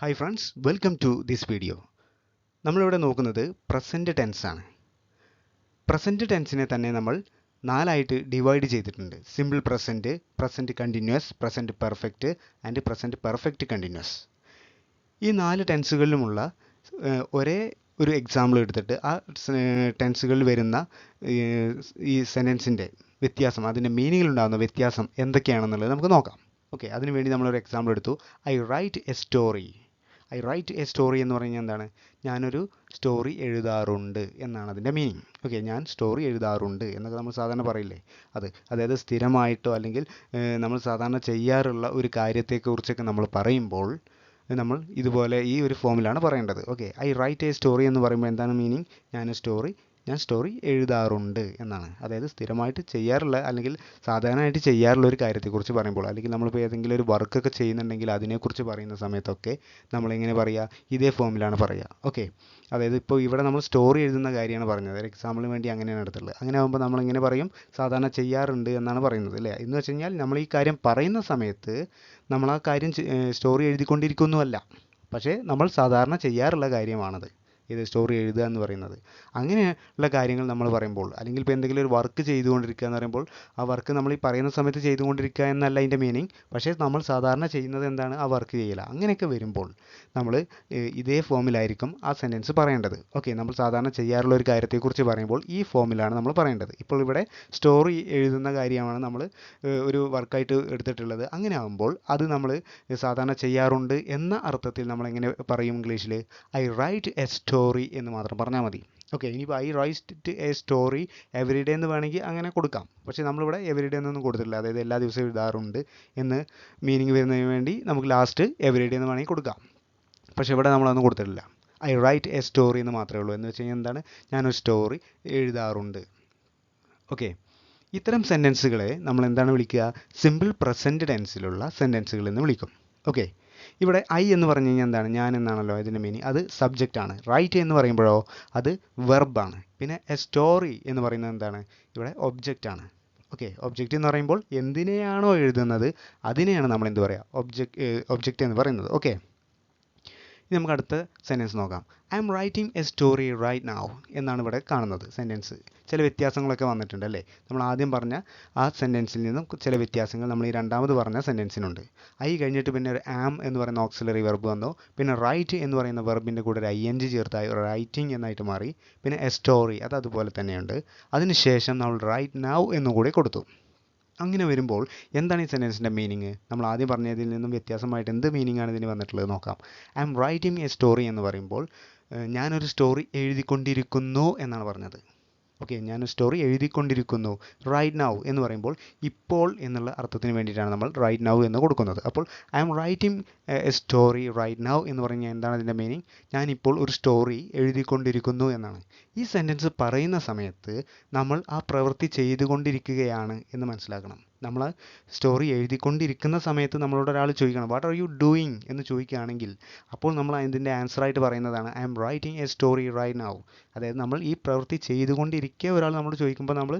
Hi friends, welcome to this video. നമ്മളിവിടെ നോക്കുന്നത് present tense ആണ്. പ്രസൻറ്റ് ടെൻസിനെ തന്നെ നമ്മൾ നാലായിട്ട് ഡിവൈഡ് ചെയ്തിട്ടുണ്ട്. Simple present, present continuous, present perfect and present perfect continuous. ഈ നാല് ടെൻസുകളിലുമുള്ള ഒരേ ഒരു എക്സാമ്പിൾ എടുത്തിട്ട് ആ ടെൻസുകളിൽ വരുന്ന ഈ സെൻറ്റൻസിൻ്റെ വ്യത്യാസം, അതിൻ്റെ മീനിങ്ങിലുണ്ടാകുന്ന വ്യത്യാസം എന്തൊക്കെയാണെന്നുള്ളത് നമുക്ക് നോക്കാം. ഓക്കെ, അതിനുവേണ്ടി നമ്മളൊരു എക്സാമ്പിൾ എടുത്തു. I write a story. I write a story എന്ന് പറഞ്ഞാൽ എന്താണ്? ഞാനൊരു സ്റ്റോറി എഴുതാറുണ്ട് എന്നാണ് അതിൻ്റെ മീനിങ്. ഓക്കെ, ഞാൻ സ്റ്റോറി എഴുതാറുണ്ട് എന്നൊക്കെ നമ്മൾ സാധാരണ പറയില്ലേ, അതായത് സ്ഥിരമായിട്ടോ അല്ലെങ്കിൽ നമ്മൾ സാധാരണ ചെയ്യാറുള്ള ഒരു കാര്യത്തെക്കുറിച്ചൊക്കെ നമ്മൾ പറയുമ്പോൾ നമ്മൾ ഇതുപോലെ ഈ ഒരു ഫോമിലാണ് പറയേണ്ടത്. Okay, I write a story എന്ന് പറയുമ്പോൾ എന്താണ് മീനിങ്? ഞാൻ സ്റ്റോറി എഴുതാറുണ്ട് എന്നാണ്. അതായത് സ്ഥിരമായിട്ട് ചെയ്യാറുള്ള അല്ലെങ്കിൽ സാധാരണയായിട്ട് ചെയ്യാറുള്ള ഒരു കാര്യത്തെക്കുറിച്ച് പറയുമ്പോൾ, അല്ലെങ്കിൽ നമ്മളിപ്പോൾ ഏതെങ്കിലും ഒരു വർക്കൊക്കെ ചെയ്യുന്നുണ്ടെങ്കിൽ അതിനെക്കുറിച്ച് പറയുന്ന സമയത്തൊക്കെ നമ്മളെങ്ങനെ പറയുക? ഇതേ ഫോമിലാണ് പറയുക. ഓക്കെ, അതായത് ഇപ്പോൾ ഇവിടെ നമ്മൾ സ്റ്റോറി എഴുതുന്ന കാര്യമാണ് പറഞ്ഞത്. ഒരു എക്സാമ്പിളിന് വേണ്ടി അങ്ങനെയാണ് എടുത്തുള്ളത്. അങ്ങനെ ആകുമ്പോൾ നമ്മളിങ്ങനെ പറയും, സാധാരണ ചെയ്യാറുണ്ട് എന്നാണ് പറയുന്നത് അല്ലേ. എന്ന് വെച്ച് കഴിഞ്ഞാൽ നമ്മൾ ഈ കാര്യം പറയുന്ന സമയത്ത് നമ്മൾ ആ കാര്യം സ്റ്റോറി എഴുതിക്കൊണ്ടിരിക്കുന്നതല്ല, പക്ഷേ നമ്മൾ സാധാരണ ചെയ്യാറുള്ള കാര്യമാണത്. ഇത് സ്റ്റോറി എഴുതുക എന്ന് പറയുന്നത്. അങ്ങനെയുള്ള കാര്യങ്ങൾ നമ്മൾ പറയുമ്പോൾ, അല്ലെങ്കിൽ ഇപ്പോൾ എന്തെങ്കിലും ഒരു വർക്ക് ചെയ്തുകൊണ്ടിരിക്കുക എന്ന് പറയുമ്പോൾ ആ വർക്ക് നമ്മൾ ഈ പറയുന്ന സമയത്ത് ചെയ്തുകൊണ്ടിരിക്കുക എന്നല്ല അതിൻ്റെ മീനിങ്, പക്ഷേ നമ്മൾ സാധാരണ ചെയ്യുന്നത് എന്താണ്? ആ വർക്ക് ചെയ്യില്ല. അങ്ങനെയൊക്കെ വരുമ്പോൾ നമ്മൾ ഇതേ ഫോമിലായിരിക്കും ആ സെൻറ്റൻസ് പറയേണ്ടത്. ഓക്കെ, നമ്മൾ സാധാരണ ചെയ്യാറുള്ള ഒരു കാര്യത്തെക്കുറിച്ച് പറയുമ്പോൾ ഈ ഫോമിലാണ് നമ്മൾ പറയേണ്ടത്. ഇപ്പോൾ ഇവിടെ സ്റ്റോറി എഴുതുന്ന കാര്യമാണ് നമ്മൾ ഒരു വർക്കായിട്ട് എടുത്തിട്ടുള്ളത്. അങ്ങനെ ആകുമ്പോൾ അത് നമ്മൾ സാധാരണ ചെയ്യാറുണ്ട് എന്ന അർത്ഥത്തിൽ നമ്മൾ എങ്ങനെ പറയും ഇംഗ്ലീഷിൽ? ഐ റൈറ്റ് എ സ്റ്റോറി എന്ന് മാത്രം പറഞ്ഞാൽ മതി. ഓക്കെ, ഇനിയിപ്പോൾ I write a story every day എന്ന് വേണമെങ്കിൽ അങ്ങനെ കൊടുക്കാം. പക്ഷേ നമ്മളിവിടെ എവറി ഡേ എന്നൊന്നും കൊടുത്തിട്ടില്ല. അതായത് എല്ലാ ദിവസവും എഴുതാറുണ്ട് എന്ന് മീനിങ് വരുന്നതിന് വേണ്ടി നമുക്ക് ലാസ്റ്റ് എവറി ഡേ എന്ന് വേണമെങ്കിൽ കൊടുക്കാം. പക്ഷേ ഇവിടെ നമ്മളതൊന്നും കൊടുത്തിട്ടില്ല. ഐ റൈറ്റ് എ സ്റ്റോറി എന്ന് മാത്രമേ ഉള്ളൂ. എന്ന് വെച്ച് കഴിഞ്ഞാൽ എന്താണ്? ഞാനൊരു സ്റ്റോറി എഴുതാറുണ്ട്. ഓക്കെ, ഇത്തരം സെൻറ്റൻസുകളെ നമ്മൾ എന്താണ് വിളിക്കുക? സിമ്പിൾ പ്രസൻറ്റ് ടെൻസിലുള്ള സെൻറ്റൻസുകൾ എന്ന് വിളിക്കും. ഓക്കെ, ഇവിടെ ഐ എന്ന് പറഞ്ഞു കഴിഞ്ഞാൽ എന്താണ്? ഞാൻ എന്നാണല്ലോ ഇതിൻ്റെ മീനിങ്. അത് സബ്ജക്റ്റ് ആണ്. റൈറ്റ് എന്ന് പറയുമ്പോഴോ അത് വെർബാണ്. പിന്നെ എ സ്റ്റോറി എന്ന് പറയുന്നത് എന്താണ്? ഇവിടെ ഒബ്ജക്റ്റ് ആണ്. ഓക്കെ, ഒബ്ജക്റ്റ് എന്ന് പറയുമ്പോൾ എന്തിനെയാണോ എഴുതുന്നത് അതിനെയാണ് നമ്മൾ എന്ത് പറയുക? ഒബ്ജക്റ്റ് എന്ന് പറയുന്നത്. ഓക്കെ, ഇനി നമുക്ക് അടുത്ത സെൻറ്റൻസ് നോക്കാം. I am writing a story right now എന്നാണ് ഇവിടെ കാണുന്നത് സെൻറ്റൻസ്. ചില വ്യത്യാസങ്ങളൊക്കെ വന്നിട്ടുണ്ട് അല്ലേ. നമ്മൾ ആദ്യം പറഞ്ഞ ആ സെൻറ്റൻസിൽ നിന്നും ചില വ്യത്യാസങ്ങൾ നമ്മൾ ഈ രണ്ടാമത് പറഞ്ഞ സെൻറ്റൻസിനുണ്ട്. ഐ കഴിഞ്ഞിട്ട് പിന്നെ ഒരു ആം എന്ന് പറയുന്ന ഓക്സിലറി വെർബ് വന്നു. പിന്നെ റൈറ്റ് എന്ന് പറയുന്ന വെർബിൻ്റെ കൂടെ ഒരു ING ചേർത്തായി റൈറ്റിംഗ് എന്നായിട്ട് മാറി. പിന്നെ എ സ്റ്റോറി അത് അതുപോലെ തന്നെയുണ്ട്. അതിനുശേഷം നമ്മൾ റൈറ്റ് നൗ എന്നുകൂടി കൊടുത്തു. അങ്ങനെ വരുമ്പോൾ എന്താണ് ഈ സെൻറ്റൻസിൻ്റെ മീനിങ്? നമ്മൾ ആദ്യം പറഞ്ഞതിൽ നിന്നും വ്യത്യാസമായിട്ട് എന്ത് മീനിങ് ആണ് ഇതിന് വന്നിട്ടുള്ളത് നോക്കാം. I am writing a story എന്ന് പറയുമ്പോൾ ഞാനൊരു സ്റ്റോറി എഴുതിക്കൊണ്ടിരിക്കുന്നു എന്നാണ് പറഞ്ഞത്. ഓക്കെ, ഞാനൊരു സ്റ്റോറി എഴുതിക്കൊണ്ടിരിക്കുന്നു. റൈറ്റ് നൗ എന്ന് പറയുമ്പോൾ ഇപ്പോൾ എന്നുള്ള അർത്ഥത്തിന് വേണ്ടിയിട്ടാണ് നമ്മൾ റൈറ്റ് നൗ എന്ന് കൊടുക്കുന്നത്. അപ്പോൾ I am writing a story right now എന്ന് പറഞ്ഞാൽ എന്താണ് അതിൻ്റെ മീനിങ്? ഞാനിപ്പോൾ ഒരു സ്റ്റോറി എഴുതിക്കൊണ്ടിരിക്കുന്നു എന്നാണ്. ഈ സെൻറ്റൻസ് പറയുന്ന സമയത്ത് നമ്മൾ ആ പ്രവൃത്തി ചെയ്തുകൊണ്ടിരിക്കുകയാണ് എന്ന് മനസ്സിലാക്കണം. നമ്മൾ സ്റ്റോറി എഴുതിക്കൊണ്ടിരിക്കുന്ന സമയത്ത് നമ്മളോട് ഒരാൾ ചോദിക്കണം വാട്ട് ആർ യു ഡൂയിങ് എന്ന് ചോദിക്കുകയാണെങ്കിൽ അപ്പോൾ നമ്മൾ അതിൻ്റെ ആൻസറായിട്ട് പറയുന്നതാണ് I am writing a story right now. അതായത് നമ്മൾ ഈ പ്രവൃത്തി ചെയ്തുകൊണ്ടിരിക്കുക ഒരാൾ നമ്മളോട് ചോദിക്കുമ്പോൾ നമ്മൾ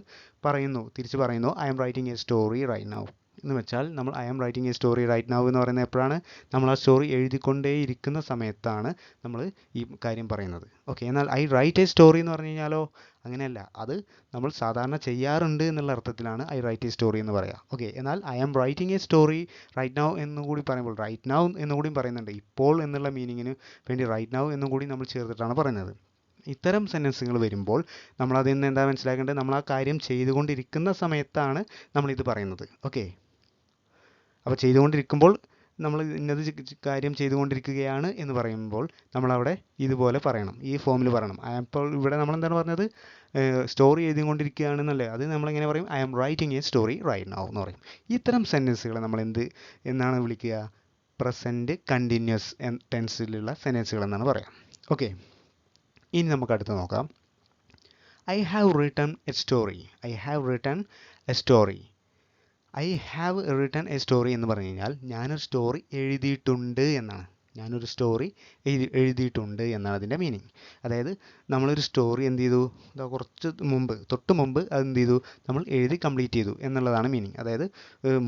തിരിച്ച് പറയുന്നു I am writing a story right now എന്ന് വെച്ചാൽ നമ്മൾ I am writing a story right now എന്ന് പറയുന്നത് എപ്പോഴാണ്? നമ്മൾ ആ സ്റ്റോറി എഴുതിക്കൊണ്ടേയിരിക്കുന്ന സമയത്താണ് നമ്മൾ ഈ കാര്യം പറയുന്നത്. ഓക്കെ, എന്നാൽ ഐ റൈറ്റ് എ സ്റ്റോറി എന്ന് പറഞ്ഞു കഴിഞ്ഞാലോ അങ്ങനെയല്ല. അത് നമ്മൾ സാധാരണ ചെയ്യാറുണ്ട് എന്നുള്ള അർത്ഥത്തിലാണ് ഐ റൈറ്റ് എ സ്റ്റോറി എന്ന് പറയുക. ഓക്കെ, എന്നാൽ I am writing a story right now എന്നും കൂടി പറയുമ്പോൾ റൈറ്റ് നൗ എന്നും കൂടി പറയുന്നുണ്ട്. ഇപ്പോൾ എന്നുള്ള മീനിങ്ങിന് വേണ്ടി റൈറ്റ് നൗ എന്നും കൂടി നമ്മൾ ചേർത്തിട്ടാണ് പറയുന്നത്. ഇത്തരം സെൻറ്റൻസുകൾ വരുമ്പോൾ നമ്മൾ അതിൽ നിന്ന് എന്താ മനസ്സിലാക്കേണ്ടത്? നമ്മൾ ആ കാര്യം ചെയ്തുകൊണ്ടിരിക്കുന്ന സമയത്താണ് നമ്മളിത് പറയുന്നത്. ഓക്കെ, അപ്പോൾ ചെയ്തുകൊണ്ടിരിക്കുമ്പോൾ നമ്മൾ ഇന്നത് കാര്യം ചെയ്തുകൊണ്ടിരിക്കുകയാണ് എന്ന് പറയുമ്പോൾ നമ്മളവിടെ ഇതുപോലെ പറയണം, ഈ ഫോമിൽ പറയണം. അപ്പോൾ ഇവിടെ നമ്മൾ എന്താണ് പറഞ്ഞത്? സ്റ്റോറി എഴുതിക്കൊണ്ടിരിക്കുകയാണെന്നല്ലേ. അത് നമ്മളെങ്ങനെ പറയും? I am writing a story right now എന്ന് പറയും. ഇത്തരം സെൻറ്റൻസുകളെ നമ്മൾ എന്നാണ് വിളിക്കുക? പ്രസൻറ്റ് കണ്ടിന്യൂസ് ടെൻസിലുള്ള സെൻറ്റൻസുകൾ എന്നാണ് പറയാം. ഓക്കെ, ഇനി നമുക്ക് അടുത്ത് നോക്കാം. I have written A story. I have written A story. I have written A story എന്ന് പറഞ്ഞു കഴിഞ്ഞാൽ ഞാനൊരു സ്റ്റോറി എഴുതിയിട്ടുണ്ട് എന്നാണ്. ഞാനൊരു സ്റ്റോറി എഴുതിയിട്ടുണ്ട് എന്നാണ് അതിൻ്റെ മീനിങ്. അതായത് നമ്മളൊരു സ്റ്റോറി എന്ത് ചെയ്തു, തൊട്ട് മുമ്പ് അത് എന്ത് ചെയ്തു, നമ്മൾ എഴുതി കംപ്ലീറ്റ് ചെയ്തു എന്നുള്ളതാണ് മീനിങ്. അതായത്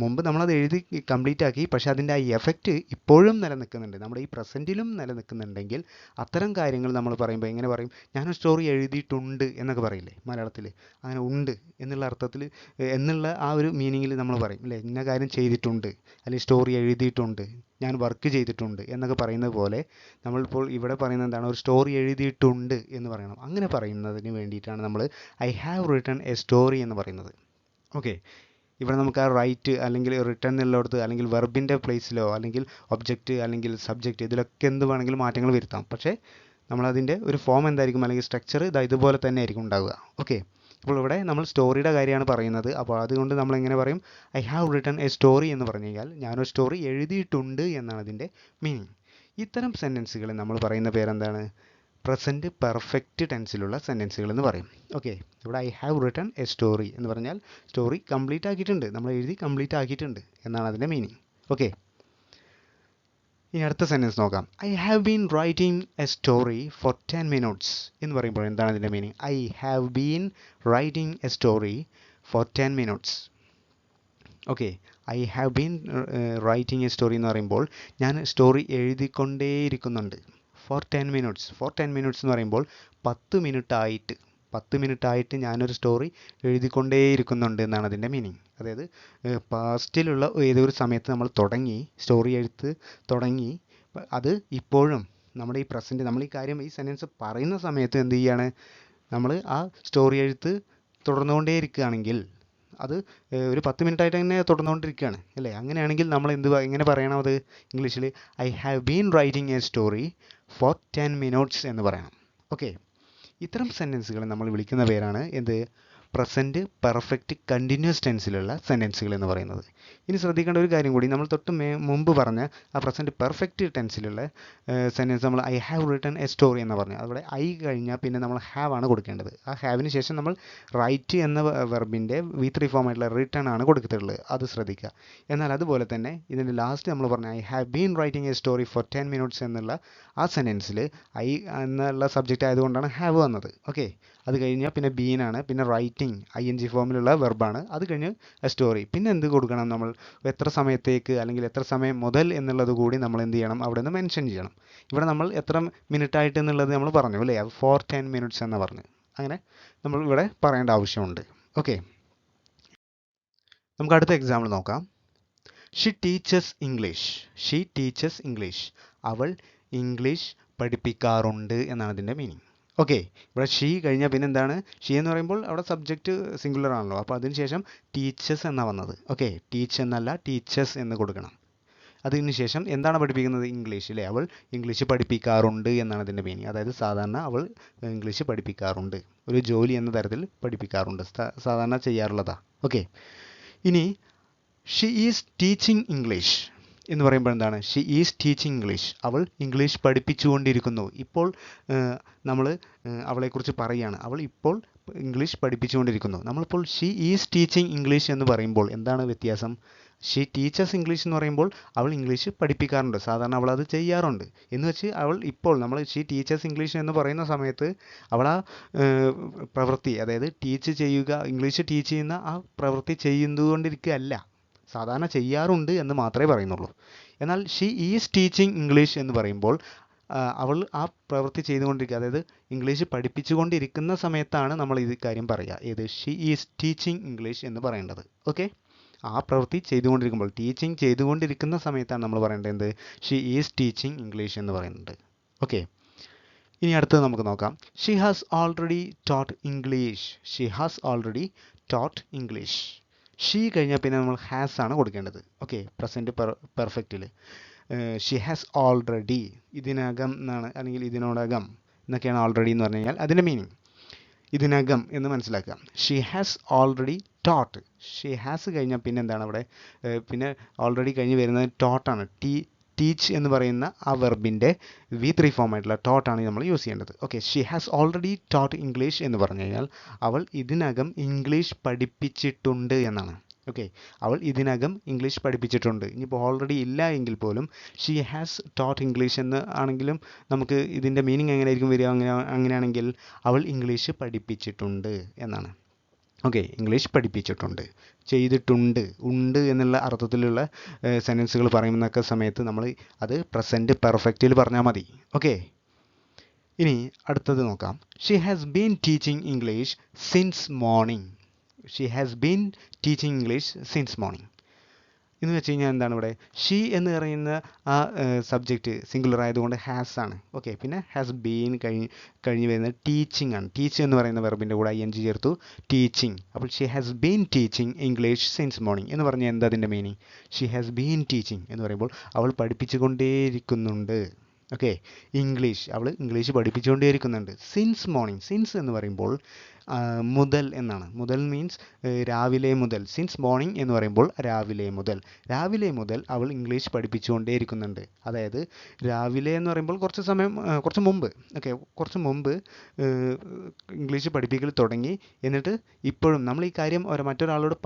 മുമ്പ് നമ്മളത് എഴുതി കംപ്ലീറ്റ് ആക്കി, പക്ഷേ അതിൻ്റെ ആ എഫക്റ്റ് ഇപ്പോഴും നിലനിൽക്കുന്നുണ്ട്, നമ്മുടെ ഈ പ്രസൻറ്റിലും നിലനിൽക്കുന്നുണ്ടെങ്കിൽ അത്തരം കാര്യങ്ങൾ നമ്മൾ പറയുമ്പോൾ എങ്ങനെ പറയും? ഞാനൊരു സ്റ്റോറി എഴുതിയിട്ടുണ്ട് എന്നൊക്കെ പറയില്ലേ മലയാളത്തിൽ? അങ്ങനെ ഉണ്ട് എന്നുള്ള അർത്ഥത്തിൽ, എന്നുള്ള ആ ഒരു മീനിങ്ങിൽ നമ്മൾ പറയും അല്ലേ, ഇന്ന കാര്യം ചെയ്തിട്ടുണ്ട്, അല്ലെങ്കിൽ സ്റ്റോറി എഴുതിയിട്ടുണ്ട്, ഞാൻ വർക്ക് ചെയ്തിട്ടുണ്ട് എന്നൊക്കെ പറയുന്നത് പോലെ നമ്മളിപ്പോൾ ഇവിടെ പറയുന്നത് എന്താണ്? ഒരു സ്റ്റോറി എഴുതിയിട്ടുണ്ട് എന്ന് പറയണം. അങ്ങനെ പറയുന്നതിന് വേണ്ടിയിട്ടാണ് നമ്മൾ I have written A story എന്ന് പറയുന്നത്. ഓക്കെ, ഇവിടെ നമുക്ക് ആ റൈറ്റ് അല്ലെങ്കിൽ റിട്ടൺ എന്നുള്ളിടത്ത് അല്ലെങ്കിൽ വെർബിൻ്റെ പ്ലേസിലോ അല്ലെങ്കിൽ ഒബ്ജക്റ്റ് അല്ലെങ്കിൽ സബ്ജക്റ്റ് ഇതിലൊക്കെ എന്ത് വേണമെങ്കിലും മാറ്റങ്ങൾ വരുത്താം. പക്ഷേ നമ്മളതിൻ്റെ ഒരു ഫോം എന്തായിരിക്കും അല്ലെങ്കിൽ സ്ട്രക്ചർ ഇതുപോലെ തന്നെ ആയിരിക്കും ഉണ്ടാവുക. ഓക്കെ, ഇപ്പോൾ ഇവിടെ നമ്മൾ സ്റ്റോറിയുടെ കാര്യമാണ് പറയുന്നത്. അപ്പോൾ അതുകൊണ്ട് നമ്മൾ എങ്ങനെ പറയും? I have written A story എന്ന് പറഞ്ഞു കഴിഞ്ഞാൽ ഞാനൊരു സ്റ്റോറി എഴുതിയിട്ടുണ്ട് എന്നാണ് അതിൻ്റെ മീനിങ്. ഇത്തരം സെൻറ്റൻസുകൾ നമ്മൾ പറയുന്ന പേരെന്താണ്? പ്രസൻറ്റ് പെർഫെക്റ്റ് ടെൻസിലുള്ള സെൻറ്റൻസുകൾ എന്ന് പറയും. ഓക്കെ, ഇവിടെ I have written A story എന്ന് പറഞ്ഞാൽ സ്റ്റോറി കംപ്ലീറ്റ് ആക്കിയിട്ടുണ്ട്, നമ്മൾ എഴുതി കംപ്ലീറ്റ് ആക്കിയിട്ടുണ്ട് എന്നാണ് അതിൻ്റെ മീനിങ്. ഓക്കെ, ഇനി അടുത്ത സെൻറ്റൻസ് നോക്കാം. I have been writing a story for 10 minutes എന്ന് പറയുമ്പോൾ എന്താണ് അതിൻ്റെ meaning? I have been writing a story for 10 minutes. Okay, I have been writing a story എന്ന് പറയുമ്പോൾ ഞാൻ സ്റ്റോറി എഴുതിക്കൊണ്ടേയിരിക്കുന്നുണ്ട്. ഫോർ 10 minutes എന്ന് പറയുമ്പോൾ 10 മിനിറ്റ് ആയിട്ട് ഞാനൊരു സ്റ്റോറി എഴുതിക്കൊണ്ടേയിരിക്കുന്നുണ്ട് എന്നാണ് അതിൻ്റെ മീനിങ്. അതായത് പാസ്റ്റിലുള്ള ഏതൊരു സമയത്ത് നമ്മൾ സ്റ്റോറി എഴുത്ത് തുടങ്ങി, അത് ഇപ്പോഴും നമ്മുടെ ഈ പ്രസൻറ്റ്, നമ്മൾ ഈ കാര്യം ഈ സെൻറ്റൻസ് പറയുന്ന സമയത്ത് എന്ത് ചെയ്യാണ്? നമ്മൾ ആ സ്റ്റോറി എഴുത്ത് തുടർന്നുകൊണ്ടേയിരിക്കുകയാണെങ്കിൽ അത് ഒരു 10 മിനിറ്റായിട്ട് തന്നെ തുടർന്നുകൊണ്ടിരിക്കുകയാണ് അല്ലേ? അങ്ങനെയാണെങ്കിൽ നമ്മൾ എങ്ങനെ പറയണം അത് ഇംഗ്ലീഷിൽ? I have been writing a story for 10 minutes എന്ന് പറയണം. ഓക്കെ, ഇത്തരം സെൻറ്റൻസുകൾ നമ്മൾ വിളിക്കുന്ന പേരാണ് എന്ത്? പ്രസൻറ്റ് പെർഫെക്റ്റ് കണ്ടിന്യൂസ് ടെൻസിലുള്ള സെൻറ്റൻസുകൾ എന്ന് പറയുന്നത്. ഇനി ശ്രദ്ധിക്കേണ്ട ഒരു കാര്യം കൂടി, നമ്മൾ മുമ്പ് പറഞ്ഞ ആ പ്രസൻറ്റ് പെർഫെക്റ്റ് ടെൻസിലുള്ള സെൻറ്റൻസ് നമ്മൾ I have written A story എന്ന് പറഞ്ഞു. അവിടെ ഐ കഴിഞ്ഞാൽ പിന്നെ നമ്മൾ ഹാവ് ആണ് കൊടുക്കേണ്ടത്. ആ ഹാവിന് ശേഷം നമ്മൾ റൈറ്റ് എന്ന വെർബിൻ്റെ V3 ഫോം ആയിട്ടുള്ള റിട്ടൺ ആണ് കൊടുത്തിട്ടുള്ളത്, അത് ശ്രദ്ധിക്കുക. എന്നാൽ അതുപോലെ തന്നെ ഇതിൻ്റെ ലാസ്റ്റ് നമ്മൾ പറഞ്ഞ I have been writing a story for 10 minutes എന്നുള്ള ആ സെൻറ്റൻസിൽ ഐ എന്നുള്ള സബ്ജക്റ്റ് ആയതുകൊണ്ടാണ് ഹാവ് വന്നത്. ഓക്കെ, അത് കഴിഞ്ഞാൽ പിന്നെ ബീനാണ്, പിന്നെ റൈറ്റിംഗ് ING ഫോമിലുള്ള വെർബാണ്, അത് കഴിഞ്ഞ് സ്റ്റോറി. പിന്നെ എന്ത് കൊടുക്കണം? നമ്മൾ എത്ര സമയത്തേക്ക് അല്ലെങ്കിൽ എത്ര സമയം മുതൽ എന്നുള്ളത് കൂടി നമ്മൾ എന്ത് ചെയ്യണം? അവിടെ നിന്ന് മെൻഷൻ ചെയ്യണം. ഇവിടെ നമ്മൾ എത്ര മിനിറ്റ് ആയിട്ട് എന്നുള്ളത് നമ്മൾ പറഞ്ഞു അല്ലേ? ഫോർ 10 minutes എന്ന് പറഞ്ഞു. അങ്ങനെ നമ്മൾ ഇവിടെ പറയേണ്ട ആവശ്യമുണ്ട്. ഓക്കെ, നമുക്ക് അടുത്ത എക്സാമ്പിൾ നോക്കാം. She teaches English. അവൾ ഇംഗ്ലീഷ് പഠിപ്പിക്കാറുണ്ട് എന്നാണ് ഇതിൻ്റെ മീനിങ്. ഓക്കെ, ഇവിടെ ഷീ കഴിഞ്ഞാൽ പിന്നെ എന്താണ്? ഷീ എന്ന് പറയുമ്പോൾ അവിടെ സബ്ജക്റ്റ് സിംഗുലർ ആണല്ലോ, അപ്പോൾ അതിനുശേഷം ടീച്ചേഴ്സ് എന്നാണ് വന്നത്. ഓക്കെ, ടീച്ച് എന്നല്ല ടീച്ചേഴ്സ് എന്ന് കൊടുക്കണം. അതിനുശേഷം എന്താണ് പഠിപ്പിക്കുന്നത്? ഇംഗ്ലീഷ് അല്ലേ? അവൾ ഇംഗ്ലീഷ് പഠിപ്പിക്കാറുണ്ട് എന്നാണ് അതിൻ്റെ മീനിങ്. അതായത് സാധാരണ അവൾ ഇംഗ്ലീഷ് പഠിപ്പിക്കാറുണ്ട്, ഒരു ജോലി എന്ന തരത്തിൽ പഠിപ്പിക്കാറുണ്ട്, സാധാരണ ചെയ്യാറുള്ളതാണ്. ഓക്കെ, ഇനി ഷീ ഈസ് ടീച്ചിങ് ഇംഗ്ലീഷ് എന്ന് പറയുമ്പോൾ എന്താണ്? She is teaching English. അവൾ ഇംഗ്ലീഷ് പഠിപ്പിച്ചുകൊണ്ടിരിക്കുന്നു. ഇപ്പോൾ നമ്മൾ അവളെക്കുറിച്ച് പറയുകയാണ്, അവൾ ഇപ്പോൾ ഇംഗ്ലീഷ് പഠിപ്പിച്ചുകൊണ്ടിരിക്കുന്നു. നമ്മളിപ്പോൾ ഷീ ഈസ് ടീച്ചിങ് ഇംഗ്ലീഷ് എന്ന് പറയുമ്പോൾ എന്താണ് വ്യത്യാസം? ഷീ ടീച്ചേഴ്സ് ഇംഗ്ലീഷ് എന്ന് പറയുമ്പോൾ അവൾ ഇംഗ്ലീഷ് പഠിപ്പിക്കാറുണ്ട്, സാധാരണ അവൾ അത് ചെയ്യാറുണ്ട് എന്ന് വെച്ച് അവൾ ഇപ്പോൾ നമ്മൾ ഷീ ടീച്ചേഴ്സ് ഇംഗ്ലീഷ് എന്ന് പറയുന്ന സമയത്ത് അവൾ ആ പ്രവൃത്തി, അതായത് ടീച്ച് ചെയ്യുക, ഇംഗ്ലീഷ് ടീച്ച് ചെയ്യുന്ന ആ പ്രവൃത്തി ചെയ്യുന്നുകൊണ്ടിരിക്കുകയല്ല, സാധാരണ ചെയ്യാറുണ്ട് എന്ന് മാത്രമേ പറയുന്നുള്ളൂ. എന്നാൽ ഷീ ഈസ് ടീച്ചിങ് ഇംഗ്ലീഷ് എന്ന് പറയുമ്പോൾ അവൾ ആ പ്രവൃത്തി ചെയ്തുകൊണ്ടിരിക്കുക, അതായത് ഇംഗ്ലീഷ് പഠിപ്പിച്ചുകൊണ്ടിരിക്കുന്ന സമയത്താണ് നമ്മൾ ഈ കാര്യം പറയുക. ഏത്? ഷീ ഈസ് ടീച്ചിങ് ഇംഗ്ലീഷ് എന്ന് പറയേണ്ടത്. ഓക്കെ, ആ പ്രവൃത്തി ചെയ്തുകൊണ്ടിരിക്കുമ്പോൾ, ടീച്ചിങ് ചെയ്തുകൊണ്ടിരിക്കുന്ന സമയത്താണ് നമ്മൾ പറയേണ്ടത് എന്ത്? ഷീ ഈസ് ടീച്ചിങ് ഇംഗ്ലീഷ് എന്ന് പറയുന്നുണ്ട്. ഓക്കെ, ഇനി അടുത്തത് നമുക്ക് നോക്കാം. She has already taught English. She കഴിഞ്ഞാൽ പിന്നെ നമ്മൾ ഹാസ് ആണ് കൊടുക്കേണ്ടത്. ഓക്കെ, പ്രസൻറ്റ് പെർഫെക്റ്റിൽ ഷീ ഹാസ് ഓൾറെഡി, ഇതിനകം എന്നാണ്, അല്ലെങ്കിൽ ഇതിനോടകം എന്നൊക്കെയാണ് ഓൾറെഡി എന്ന് പറഞ്ഞു കഴിഞ്ഞാൽ അതിൻ്റെ മീനിങ്. ഇതിനകം എന്ന് മനസ്സിലാക്കുക. She has already taught. She has കഴിഞ്ഞാൽ പിന്നെ എന്താണ് അവിടെ? പിന്നെ ഓൾറെഡി കഴിഞ്ഞ് വരുന്നത് ടോട്ടാണ്. ടീച്ച് എന്ന് പറയുന്ന ആ വെർബിൻ്റെ V3 ഫോം ആയിട്ടുള്ള ടോട്ടാണ് നമ്മൾ യൂസ് ചെയ്യേണ്ടത്. Okay, she has already taught English എന്ന് പറഞ്ഞു കഴിഞ്ഞാൽ അവൾ ഇതിനകം ഇംഗ്ലീഷ് പഠിപ്പിച്ചിട്ടുണ്ട് എന്നാണ്. ഓക്കെ, അവൾ ഇതിനകം ഇംഗ്ലീഷ് പഠിപ്പിച്ചിട്ടുണ്ട്. ഇനിയിപ്പോൾ ഓൾറെഡി ഇല്ല എങ്കിൽ പോലും ഷീ ഹാസ് ടോട്ട് ഇംഗ്ലീഷ് എന്ന് ആണെങ്കിലും നമുക്ക് ഇതിൻ്റെ മീനിങ് എങ്ങനെയായിരിക്കും വരിക? അങ്ങനെയാണെങ്കിൽ അവൾ ഇംഗ്ലീഷ് പഠിപ്പിച്ചിട്ടുണ്ട് എന്നാണ്. ഓക്കെ, ഇംഗ്ലീഷ് പഠിപ്പിച്ചിട്ടുണ്ട്, ചെയ്തിട്ടുണ്ട്, ഉണ്ട് എന്നുള്ള അർത്ഥത്തിലുള്ള സെൻറ്റൻസുകൾ പറയുന്നൊക്കെ സമയത്ത് നമ്മൾ അത് പ്രസൻറ്റ് പെർഫെക്റ്റിൽ പറഞ്ഞാൽ മതി. ഓക്കെ, ഇനി അടുത്തത് നോക്കാം. She has been teaching English since morning. She has been teaching English since morning എന്ന് വെച്ച് കഴിഞ്ഞാൽ എന്താണ് ഇവിടെ? ഷീ എന്ന് പറയുന്ന ആ സബ്ജക്റ്റ് സിംഗുലർ ആയതുകൊണ്ട് ഹാസ് ആണ്. ഓക്കെ, പിന്നെ ഹാസ് ബീൻ കഴിഞ്ഞ് വരുന്നത് ടീച്ചിങ് ആണ്. ടീച്ച് എന്ന് പറയുന്ന വെർബിൻ്റെ കൂടെ ing ചേർത്തു, ടീച്ചിങ്. അപ്പോൾ she has been teaching English since morning എന്ന് പറഞ്ഞാൽ എന്താ അതിൻ്റെ meaning? She has been teaching എന്ന് പറയുമ്പോൾ അവൾ പഠിപ്പിച്ചുകൊണ്ടേയിരിക്കുന്നുണ്ട്. ഓക്കെ, ഇംഗ്ലീഷ്, അവൾ ഇംഗ്ലീഷ് പഠിപ്പിച്ചുകൊണ്ടേയിരിക്കുന്നുണ്ട്. സിൻസ് മോർണിംഗ്, സിൻസ് എന്ന് പറയുമ്പോൾ മുതൽ എന്നാണ്. മുതൽ മീൻസ് രാവിലെ മുതൽ. സിൻസ് മോർണിംഗ് എന്ന് പറയുമ്പോൾ രാവിലെ മുതൽ. രാവിലെ മുതൽ അവൾ ഇംഗ്ലീഷ് പഠിപ്പിച്ചുകൊണ്ടേയിരിക്കുന്നുണ്ട്. അതായത് രാവിലെ എന്ന് പറയുമ്പോൾ കുറച്ച് സമയം, കുറച്ച് മുമ്പ്, ഓക്കെ, കുറച്ച് മുമ്പ് ഇംഗ്ലീഷ് പഠിപ്പിക്കൽ തുടങ്ങി. എന്നിട്ട് ഇപ്പോഴും നമ്മൾ ഈ കാര്യം മറ്റൊരാളോട്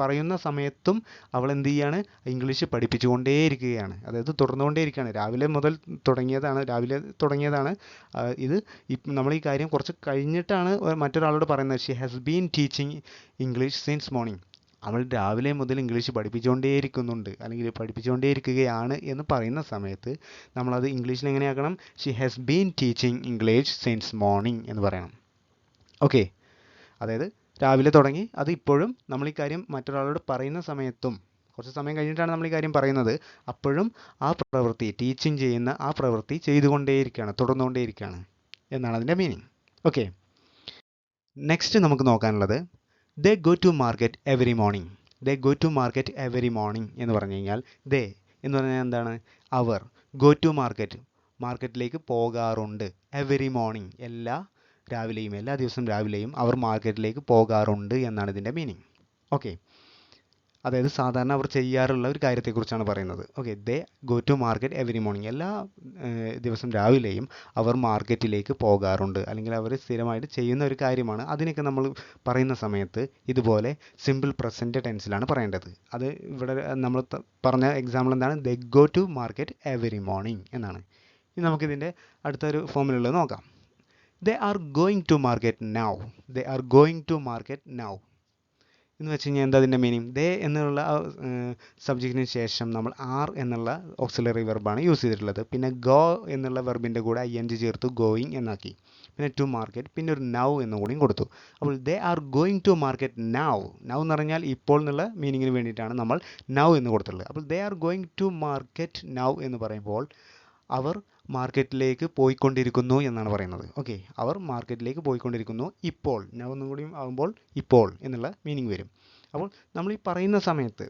പറയുന്ന സമയത്തും അവൾ എന്ത് ചെയ്യാണ്? ഇംഗ്ലീഷ് പഠിപ്പിച്ചുകൊണ്ടേയിരിക്കുകയാണ്. അതായത് തുടർന്നുകൊണ്ടേയിരിക്കുകയാണ്. രാവിലെ തുടങ്ങിയതാണ് ഇത്. നമ്മൾ ഈ കാര്യം കുറച്ച് കഴിഞ്ഞിട്ടാണ് മറ്റൊരാളോട് പറയുന്നത്. She has been teaching English since morning. അവൾ രാവിലെ മുതൽ ഇംഗ്ലീഷ് പഠിപ്പിച്ചുകൊണ്ടേയിരിക്കുന്നുണ്ട് അല്ലെങ്കിൽ പഠിപ്പിച്ചുകൊണ്ടേയിരിക്കുകയാണ് എന്ന് പറയുന്ന സമയത്ത് നമ്മളത് ഇംഗ്ലീഷിൽ എങ്ങനെയാക്കണം? She has been teaching English since morning എന്ന് പറയണം. ഓക്കെ, അതായത് രാവിലെ തുടങ്ങി, അത് ഇപ്പോഴും നമ്മൾ ഈ കാര്യം മറ്റൊരാളോട് പറയുന്ന സമയത്തും കുറച്ച് സമയം കഴിഞ്ഞിട്ടാണ് നമ്മൾ ഈ കാര്യം പറയുന്നത്, അപ്പോഴും ആ പ്രവൃത്തി, ടീച്ചിങ് ചെയ്യുന്ന ആ പ്രവൃത്തി ചെയ്തുകൊണ്ടേയിരിക്കുകയാണ്, തുടർന്നുകൊണ്ടേയിരിക്കുകയാണ് എന്നാണ് അതിൻ്റെ മീനിങ്. ഓക്കെ, നെക്സ്റ്റ് നമുക്ക് നോക്കാനുള്ളത് they go to market every morning. They go to market every morning എന്ന് പറഞ്ഞു കഴിഞ്ഞാൽ ദേ എന്ന് പറഞ്ഞാൽ എന്താണ്? അവർ. ഗോ ടു മാർക്കറ്റ്, മാർക്കറ്റിലേക്ക് പോകാറുണ്ട്. എവറി മോർണിംഗ്, എല്ലാ ദിവസവും രാവിലെയും അവർ മാർക്കറ്റിലേക്ക് പോകാറുണ്ട് എന്നാണ് ഇതിൻ്റെ മീനിങ്. ഓക്കെ, അതായത് സാധാരണ അവർ ചെയ്യാറുള്ള ഒരു കാര്യത്തെക്കുറിച്ചാണ് പറയുന്നത്. Okay, they go to market every morning, എല്ലാ ദിവസം രാവിലെയും അവർ മാർക്കറ്റിലേക്ക് പോകാറുണ്ട്, അല്ലെങ്കിൽ അവർ സ്ഥിരമായിട്ട് ചെയ്യുന്ന ഒരു കാര്യമാണ്. അതിനൊക്കെ നമ്മൾ പറയുന്ന സമയത്ത് ഇതുപോലെ സിമ്പിൾ പ്രസൻറ്റ് ടെൻസിലാണ് പറയേണ്ടത്. അത് ഇവിടെ നമ്മൾ പറഞ്ഞ എക്സാമ്പിൾ എന്താണ്? They go to market every morning എന്നാണ്. ഇനി നമുക്കിതിൻ്റെ അടുത്തൊരു ഫോമിലുള്ളത് നോക്കാം. They are going to market now. They are going to market now എന്ന് വെച്ച് കഴിഞ്ഞാൽ എന്താ അതിൻ്റെ മീനിങ്? ദേ എന്നുള്ള സബ്ജക്റ്റിന് ശേഷം നമ്മൾ ആർ എന്നുള്ള ഓക്സിലറി വെർബാണ് യൂസ് ചെയ്തിട്ടുള്ളത്. പിന്നെ ഗോ എന്നുള്ള വെർബിൻ്റെ കൂടെ ing ചേർത്ത് ഗോയിങ് എന്നാക്കി. പിന്നെ ടു മാർക്കറ്റ്, പിന്നെ ഒരു നൗ എന്നും കൂടിയും കൊടുത്തു. അപ്പോൾ they are going to market now. Now എന്ന് പറഞ്ഞാൽ ഇപ്പോൾ എന്നുള്ള മീനിങ്ങിന് വേണ്ടിയിട്ടാണ് നമ്മൾ നൗ എന്ന് കൊടുത്തിട്ടുള്ളത്. അപ്പോൾ they are going to market now എന്ന് പറയുമ്പോൾ അവർ മാർക്കറ്റിലേക്ക് പോയിക്കൊണ്ടിരിക്കുന്നു എന്നാണ് പറയുന്നത്. ഓക്കെ, അവർ മാർക്കറ്റിലേക്ക് പോയിക്കൊണ്ടിരിക്കുന്നു ഇപ്പോൾ. നൗ ഒന്നും കൂടിയും ആകുമ്പോൾ ഇപ്പോൾ എന്നുള്ള മീനിങ് വരും. അപ്പോൾ നമ്മൾ ഈ പറയുന്ന സമയത്ത്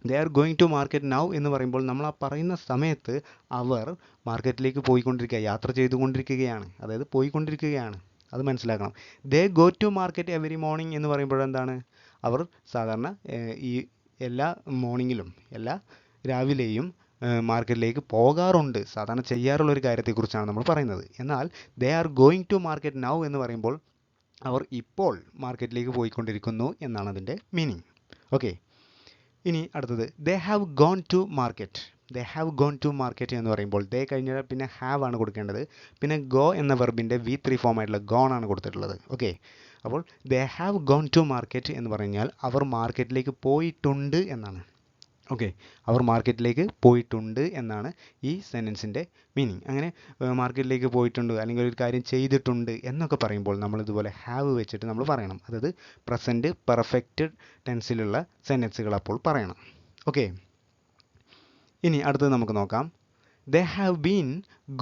they are going to market now എന്ന് പറയുമ്പോൾ നമ്മൾ ആ പറയുന്ന സമയത്ത് അവർ മാർക്കറ്റിലേക്ക് പോയിക്കൊണ്ടിരിക്കുക, യാത്ര ചെയ്തുകൊണ്ടിരിക്കുകയാണ്, അതായത് പോയിക്കൊണ്ടിരിക്കുകയാണ്. അത് മനസ്സിലാക്കണം. They go to market every morning എന്ന് പറയുമ്പോഴെന്താണ്? അവർ സാധാരണ ഈ എല്ലാ മോർണിംഗിലും, എല്ലാ രാവിലെയും മാർക്കറ്റിലേക്ക് പോകാറുണ്ട്, സാധാരണ ചെയ്യാറുള്ള ഒരു കാര്യത്തെക്കുറിച്ചാണ് നമ്മൾ പറയുന്നത്. എന്നാൽ they are going to market now എന്ന് പറയുമ്പോൾ അവർ ഇപ്പോൾ മാർക്കറ്റിലേക്ക് പോയിക്കൊണ്ടിരിക്കുന്നു എന്നാണ് അതിൻ്റെ മീനിങ്. ഓക്കെ, ഇനി അടുത്തത് they have gone to market. They have gone to market എന്ന് പറയുമ്പോൾ ദേ കഴിഞ്ഞാൽ പിന്നെ ഹാവ് ആണ് കൊടുക്കേണ്ടത്. പിന്നെ ഗോ എന്ന വെർബിൻ്റെ V3 ഫോം ആയിട്ടുള്ള ഗോൺ ആണ് കൊടുത്തിട്ടുള്ളത്. ഓക്കെ, അപ്പോൾ they have gone to market എന്ന് പറഞ്ഞാൽ അവർ മാർക്കറ്റിലേക്ക് പോയിട്ടുണ്ട് എന്നാണ്. ഓക്കെ, അവർ മാർക്കറ്റിലേക്ക് പോയിട്ടുണ്ട് എന്നാണ് ഈ സെൻറ്റൻസിൻ്റെ മീനിങ്. അങ്ങനെ മാർക്കറ്റിലേക്ക് പോയിട്ടുണ്ട് അല്ലെങ്കിൽ ഒരു കാര്യം ചെയ്തിട്ടുണ്ട് എന്നൊക്കെ പറയുമ്പോൾ നമ്മൾ ഇതുപോലെ ഹാവ് വെച്ചിട്ട് നമ്മൾ പറയണം. അതായത് പ്രസൻറ്റ് പെർഫെക്റ്റ് ടെൻസിലുള്ള സെൻറ്റൻസുകൾ അപ്പോൾ പറയണം. ഓക്കെ, ഇനി അടുത്തത് നമുക്ക് നോക്കാം. They have been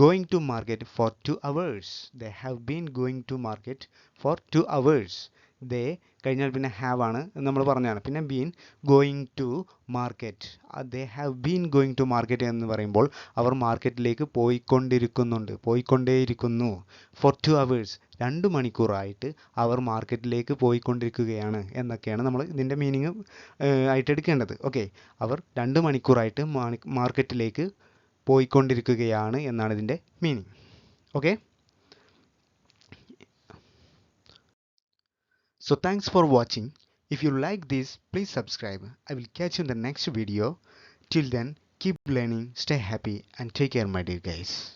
going to market for 2 hours. They have been going to market for 2 hours. They കഴിഞ്ഞാൽ പിന്നെ have ആണ് നമ്മൾ പറഞ്ഞതാണ്. പിന്നെ been going to market. They have been going to market എന്ന് പറയുമ്പോൾ അവർ മാർക്കറ്റിലേക്ക് പോയിക്കൊണ്ടേയിരിക്കുന്നു. For 2 hours, 2 മണിക്കൂറായിട്ട് അവർ മാർക്കറ്റിലേക്ക് പോയിക്കൊണ്ടിരിക്കുകയാണ് എന്നൊക്കെയാണ് നമ്മൾ ഇതിൻ്റെ മീനിങ് ആയിട്ട് എടുക്കേണ്ടത്. ഓക്കെ, അവർ 2 മണിക്കൂറായിട്ട് മാർക്കറ്റിലേക്ക് പോയിക്കൊണ്ടിരിക്കുകയാണ് എന്നാണ് ഇതിൻ്റെ meaning. Okay, so thanks for watching. If you like this, please subscribe. I will catch you in the next video. Till then, keep learning, stay happy, and take care, my dear guys.